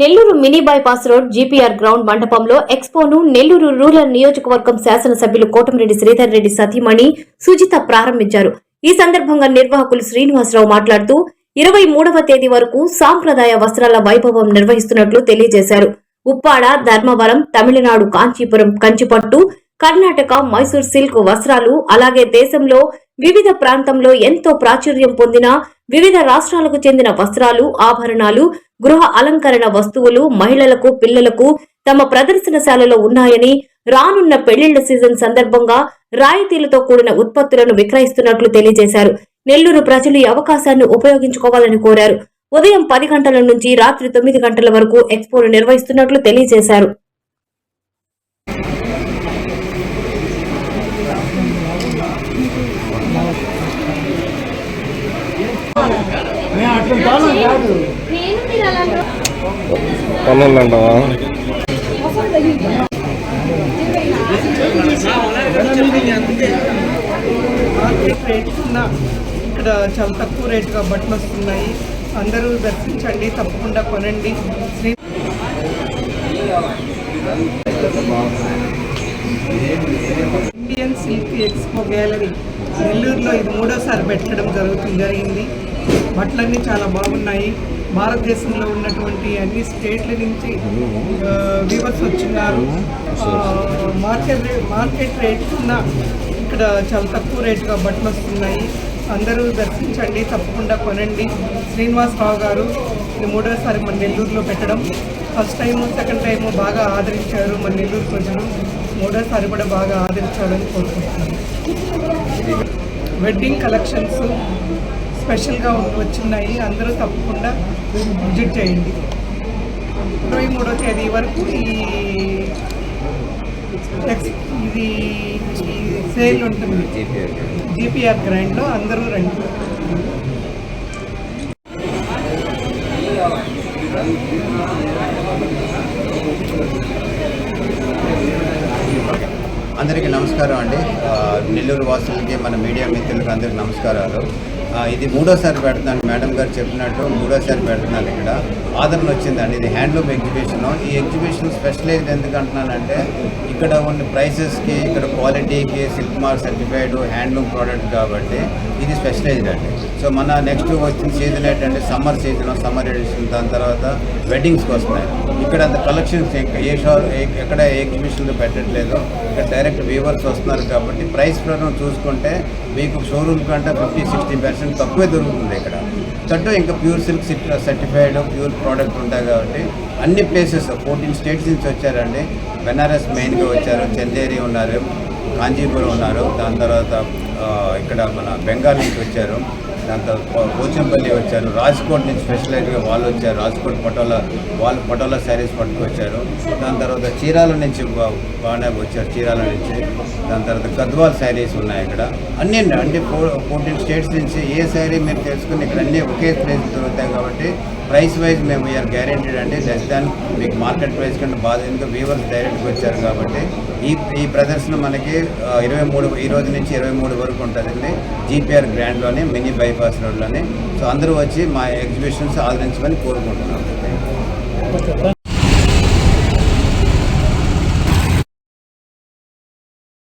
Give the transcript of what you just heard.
Nellore mini bypass road GPR ground మండపంలో ఎక్స్పోను Nellore rural నియోజకవర్గం శాసనసభ్యులు కోటమిరెడ్డి శ్రీధర్ రెడ్డి సతీమణి సుజిత ప్రారంభించారు. ఈ సందర్భంగా నిర్వాహకులు శ్రీనివాసరావు మాట్లాడుతూ 23వ తేదీ వరకు సాంప్రదాయ వస్త్రాల వైభవం నిర్వహిస్తున్నట్లు తెలియజేశారు. ఉప్పాడ, ధర్మవరం, తమిళనాడు కాంచీపురం కంచిపట్టు, కర్ణాటక మైసూర్ సిల్క్ వస్త్రాలు, అలాగే దేశంలో వివిధ ప్రాంతంలో ఎంతో ప్రాచుర్యం పొందిన వివిధ రాష్ట్రాలకు చెందిన వస్త్రాలు, ఆభరణాలు, గృహ అలంకరణ వస్తువులు మహిళలకు, పిల్లలకు తమ ప్రదర్శనశాలలో ఉన్నాయని, రానున్న పెళ్లిళ్ల సీజన్ సందర్భంగా రాయితీలతో కూడిన ఉత్పత్తులను విక్రయిస్తున్నట్లు తెలియజేశారు. నెల్లూరు ప్రజలు ఈ అవకాశాన్ని ఉపయోగించుకోవాలని కోరారు. ఉదయం 10 గంటల నుంచి రాత్రి 9 గంటల వరకు ఎక్స్పోను నిర్వహిస్తున్నట్లు తెలియజేశారు. ఇక్కడ చాలా తక్కువ రేటుగా బట్టలు వస్తున్నాయి. అందరూ దర్శించండి, తప్పకుండా కొనండి. ఇండియన్ సిల్క్ ఎక్స్పో గ్యాలరీ నెల్లూరులో ఇది 3వసారి పెట్టడం జరిగింది. బట్టలన్నీ చాలా బాగున్నాయి. భారతదేశంలో ఉన్నటువంటి అన్ని స్టేట్ల నుంచి వీవర్స్ వచ్చినారు. మార్కెట్ రేట్ కన్నా ఇక్కడ చాలా తక్కువ రేటుగా బట్టలు వస్తున్నాయి. అందరూ దర్శించండి, తప్పకుండా కొనండి. శ్రీనివాసరావు గారు ఇది 3వసారి మన నెల్లూరులో పెట్టడం. ఫస్ట్ టైము, సెకండ్ టైము బాగా ఆదరించారు మన నెల్లూరు ప్రజలు. 3వసారి కూడా బాగా ఆదరించాలని కోరుకుంటున్నాను. వెడ్డింగ్ కలెక్షన్స్ స్పెషల్గా వచ్చినాయి. అందరూ తప్పకుండా విజిట్ చేయండి. 23వ తేదీ వరకు ఇది సేల్ ఉంటుంది జీపీఆర్ గ్రాండ్లో. అందరూ రండి. అందరికీ నమస్కారం అండి. నెల్లూరు వాసులకి, మన మీడియా మిత్రులకి అందరికీ నమస్కారాలు. ఇది 3వసారి పెడుతున్నాను. మేడం గారు చెప్పినట్టు 3వసారి పెడుతున్నాను. ఇక్కడ ఆదరణ వచ్చిందండి. ఇది హ్యాండ్లూమ్ ఎగ్జిబిషన్. ఈ ఎగ్జిబిషన్ స్పెషలైజ్డ్ ఎందుకు అంటున్నానంటే, ఇక్కడ ఉన్న ప్రైసెస్కి, ఇక్కడ క్వాలిటీకి silk mark certified handloom product కాబట్టి ఇది స్పెషలైజ్డ్ అండి. సో మన నెక్స్ట్ వచ్చిన సీజన్ ఏంటంటే సమ్మర్ సీజన్, సమ్మర్ ఎడిషన్. దాని తర్వాత వెడ్డింగ్స్కి వస్తున్నాయి. ఇక్కడ అంత కలెక్షన్స్ ఎక్కడ ఎగ్జిబిషన్లో పెట్టట్లేదు. ఇక్కడ డైరెక్ట్ వ్యూవర్స్ వస్తున్నారు కాబట్టి ప్రైస్ ప్రకారం చూసుకుంటే మీకు షోరూమ్ కంటే 50-60% తక్కువే దొరుకుతుంది ఇక్కడ. తట్టు ఇంకా pure silk certified pure product ఉంటాయి కాబట్టి అన్ని ప్లేసెస్ 14 స్టేట్స్ నుంచి వచ్చారండి. బెనారస్ మెయిన్గా వచ్చారు, చందేరి ఉన్నారు, కాంచీపురం ఉన్నారు. దాని తర్వాత ఇక్కడ మన బెంగాల్ నుంచి వచ్చారు. దాని తర్వాత పోచంపల్లి వచ్చారు. రాజ్కోట్ నుంచి స్పెషలైజ్గా వాళ్ళు వచ్చారు. రాజ్కోట్ పటోలా శారీస్ పట్టుకొచ్చారు. దాని తర్వాత చీరాల నుంచి బాగానే వచ్చారు, చీరాల నుంచి. దాని తర్వాత గద్వాల్ శారీస్ ఉన్నాయి ఇక్కడ. అన్నీ అంటే 14 స్టేట్స్ నుంచి ఏ శారీ మీరు తెలుసుకుని ఇక్కడ అన్నీ ఒకే ప్రైస్ దొరుకుతాయి కాబట్టి ప్రైస్ వైజ్ మేము వీఆర్ గ్యారెంటీడ్ అండి. లెస్ దాన్ మీకు మార్కెట్ ప్రైస్ కంటే బాగా, ఎందుకు వ్యూవర్స్ డైరెక్ట్గా వచ్చారు కాబట్టి. ఈ ప్రదర్శన మనకి 23 ఈ రోజు నుంచి 23 వరకు ఉంటుందండి జీపీఆర్ గ్రాండ్లోని, మినీ బైపాస్ రోడ్లోని. సో అందరూ వచ్చి మా ఎగ్జిబిషన్స్ ఆదరించమని కోరుకుంటున్నాం.